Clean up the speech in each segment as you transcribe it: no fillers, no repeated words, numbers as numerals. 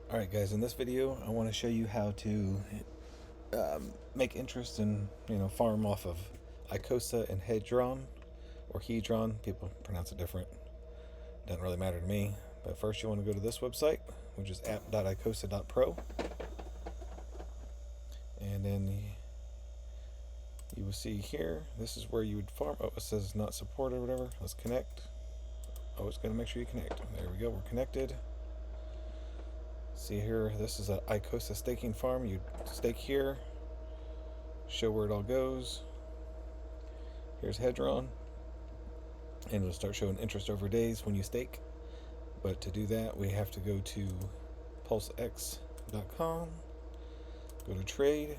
Alright guys, in this video I want to show you how to make interest and farm off of Icosa and Hedron, or Hedron, people pronounce it different, doesn't really matter to me. But first you want to go to this website, which is app.icosa.pro, and then you will see here, this is where you would farm. Oh, it says not supported or whatever. Let's connect. Oh, it's going to make sure you connect. There we go, we're connected. See here, this is an Icosa staking farm. You stake here, show where it all goes. Here's Hedron, and it'll start showing interest over days when you stake. But to do that, we have to go to pulsex.com, go to trade,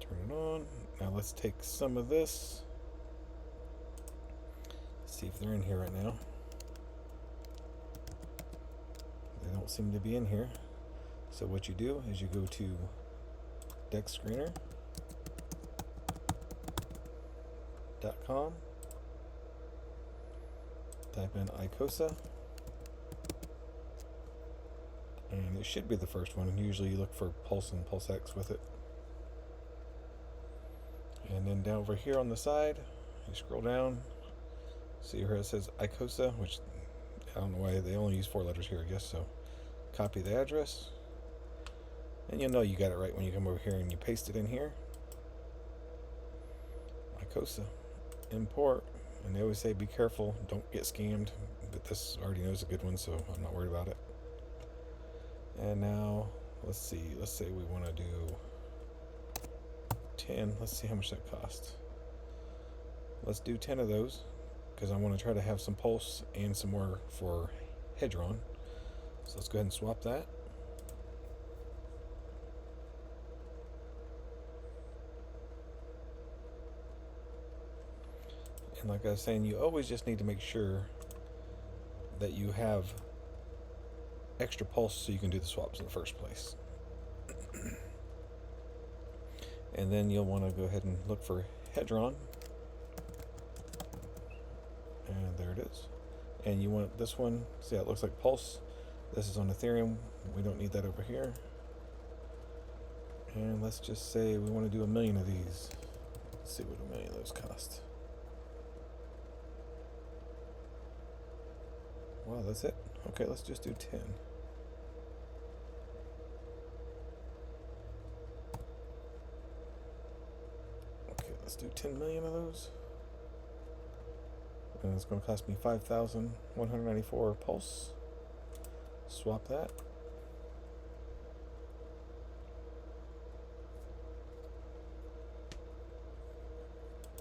turn it on. Now let's take some of this, see if they're in here right now. They don't seem to be in here. So what you do is you go to dexscreener.com, type in Icosa, and it should be the first one. Usually you look for Pulse and PulseX with it. And then down over here on the side, you scroll down, see here it says Icosa, which I don't know why they only use 4 letters here, I guess. So copy the address, and you'll know you got it right when you come over here and you paste it in here. Icosa, import, and they always say be careful, don't get scammed, but this already knows a good one, so I'm not worried about it. And now let's say we want to do 10. Let's see how much that costs. Let's do 10 of those, because I want to try to have some Pulse and some more for Hedron. So let's go ahead and swap that. And like I was saying, you always just need to make sure that you have extra Pulse so you can do the swaps in the first place. And then you'll want to go ahead and look for Hedron. And there it is. And you want this one. See how it looks like Pulse? This is on Ethereum. We don't need that over here. And let's just say we want to do 1 million of these. Let's see what 1 million of those cost. Wow, that's it? Okay, let's just do 10. Okay, let's do 10 million of those. And it's going to cost me 5,194 Pulse. Swap that.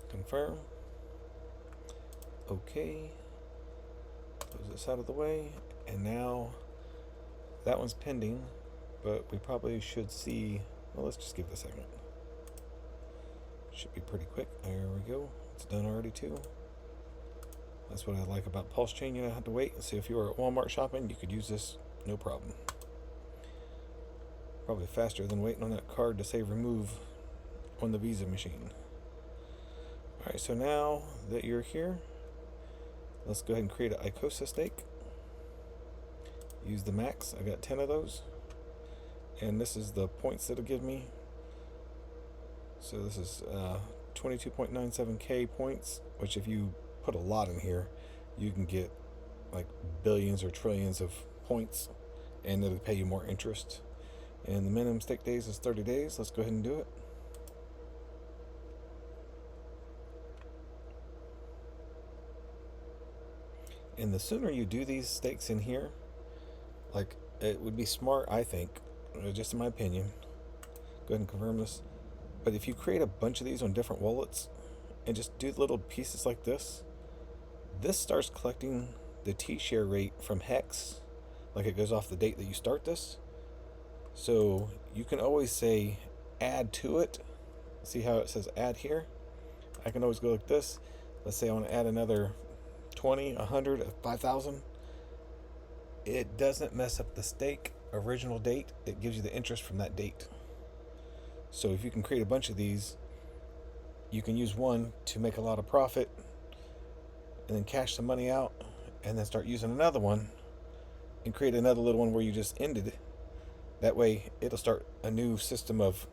Confirm. Okay. Close this out of the way. And now that one's pending, but we probably should see. Well, let's just give it a second. Should be pretty quick. There we go. It's done already too. That's what I like about Pulse Chain. You don't have to wait. So if you were at Walmart shopping, you could use this no problem. Probably faster than waiting on that card to say remove on the Visa machine. Alright, so now that you're here, let's go ahead and create an Icosa stake. Use the max. I got 10 of those. And this is the points that'll give me. So this is 22.97k points, which if you put a lot in here, you can get like billions or trillions of points, and it'll pay you more interest. And the minimum stake days is 30 days. Let's go ahead and do it. And the sooner you do these stakes in here, like, it would be smart, I think, just in my opinion. Go ahead and confirm this. But if you create a bunch of these on different wallets and just do little pieces like this, this starts collecting the T-share rate from Hex, like it goes off the date that you start this. So you can always say add to it. See how it says add here? I can always go like this. Let's say I want to add another 20, 100, 5,000. It doesn't mess up the stake original date. It gives you the interest from that date. So if you can create a bunch of these, you can use one to make a lot of profit and then cash some money out and then start using another one and create another little one where you just ended it. That way, it'll start a new system of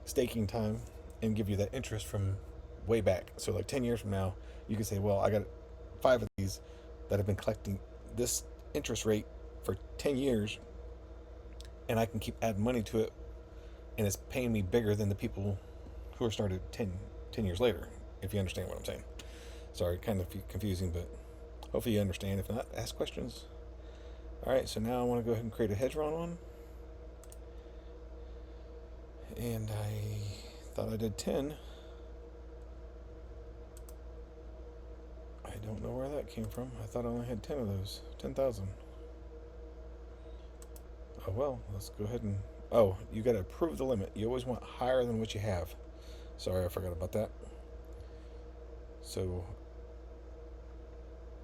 staking time and give you that interest from way back. So, like 10 years from now, you can say, well, I got 5 of these that have been collecting this interest rate for 10 years, and I can keep adding money to it, and it's paying me bigger than the people who are started 10 years later, if you understand what I'm saying. Sorry, kind of confusing, but hopefully you understand. If not, ask questions. All right, so now I want to go ahead and create a Hedron one. And I thought I did 10. I don't know where that came from. I thought I only had 10 of those. 10,000. Oh well, let's go ahead and... Oh, you got to approve the limit. You always want higher than what you have. Sorry, I forgot about that. So,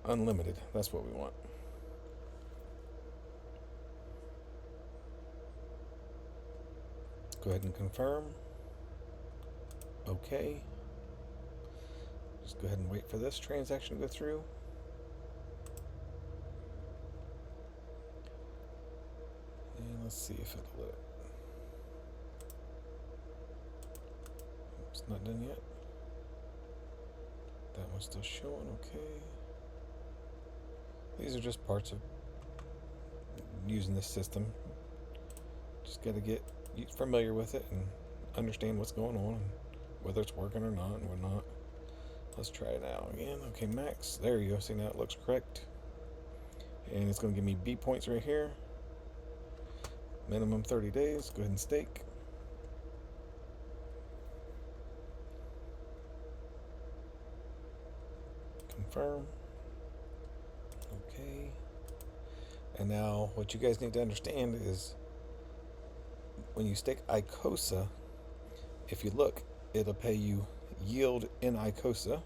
unlimited. That's what we want. Go ahead and confirm. Okay. Just go ahead and wait for this transaction to go through. And let's see if it'll let it. It's not done yet. That one's still showing. Okay. These are just parts of using this system. Just got to get familiar with it and understand what's going on and whether it's working or not and whatnot. Let's try it out again. Okay, max. There you go. See, now it looks correct. And it's going to give me B points right here. Minimum 30 days. Go ahead and stake. Confirm. Okay. And now what you guys need to understand is when you stake Icosa, if you look, it'll pay you yield in Icosa,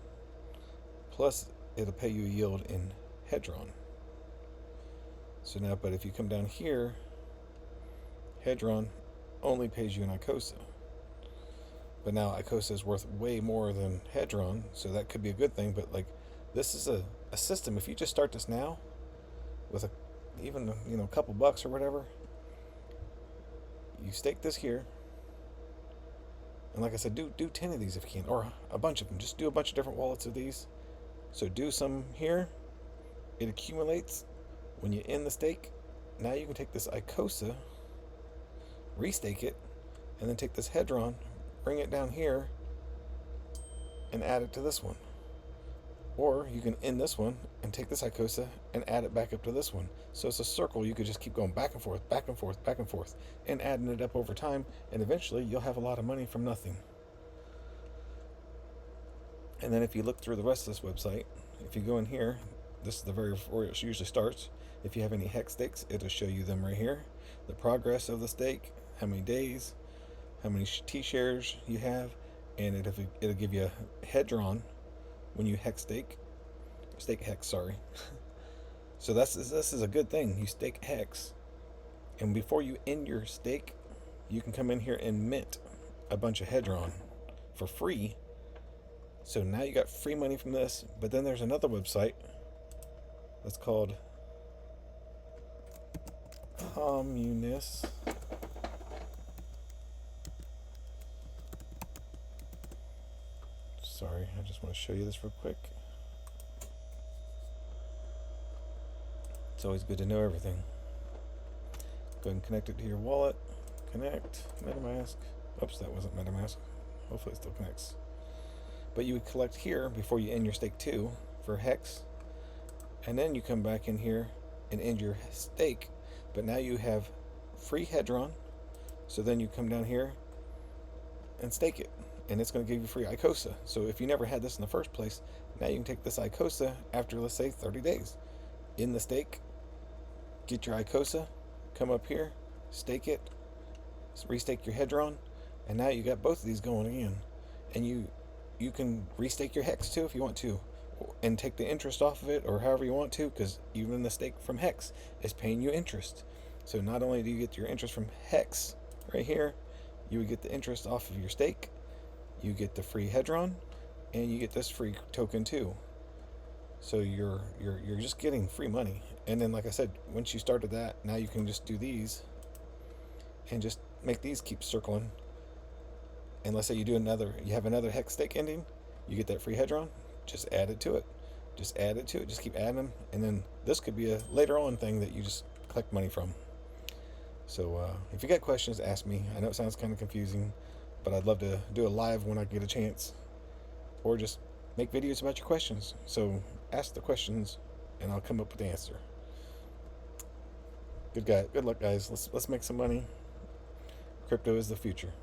plus it'll pay you yield in Hedron. So now, but if you come down here, Hedron only pays you in Icosa. But now Icosa is worth way more than Hedron, so that could be a good thing. But like, this is a system. If you just start this now, with even a couple bucks or whatever, you stake this here, and like I said, do 10 of these if you can, or a bunch of them. Just do a bunch of different wallets of these. So do some here. It accumulates. When you end the stake, now you can take this Icosa, restake it, and then take this Hedron, bring it down here, and add it to this one. Or you can end this one and take this Icosa and add it back up to this one. So it's a circle. You could just keep going back and forth, back and forth, back and forth, and adding it up over time, and eventually you'll have a lot of money from nothing. And then if you look through the rest of this website, if you go in here, this is the very where it usually starts. If you have any hex stakes, it'll show you them right here. The progress of the stake, how many days, how many T-shares you have, and it'll give you a Hedron when you stake hex, sorry. So this is a good thing. You stake hex, and before you end your stake, you can come in here and mint a bunch of Hedron for free. So now you got free money from this. But then there's another website that's called Communis. Sorry, I just want to show you this real quick. It's always good to know everything. Go ahead and connect it to your wallet. Connect. MetaMask. Oops, that wasn't MetaMask. Hopefully it still connects. But you would collect here before you end your stake too for hex. And then you come back in here and end your stake. But now you have free Hedron. So then you come down here and stake it. And it's going to give you free Icosa. So if you never had this in the first place, now you can take this Icosa after, let's say, 30 days. In the stake, get your Icosa, come up here, stake it, restake your Hedron, and now you got both of these going again. And you can restake your Hex too if you want to, and take the interest off of it, or however you want to, because even the stake from Hex is paying you interest. So not only do you get your interest from Hex right here, you would get the interest off of your stake, you get the free Hedron, and you get this free token too. So you're just getting free money, And then, like I said, once you started that, now you can just do these and just make these keep circling. And let's say you have another hex stake ending, you get that free Hedron, just add it to it. Just add it to it, just keep adding them. And then this could be a later on thing that you just collect money from. So if you got questions, ask me. I know it sounds kind of confusing, but I'd love to do a live when I get a chance. Or just make videos about your questions. So ask the questions and I'll come up with the answer. Good luck, guys. Let's make some money. Crypto is the future.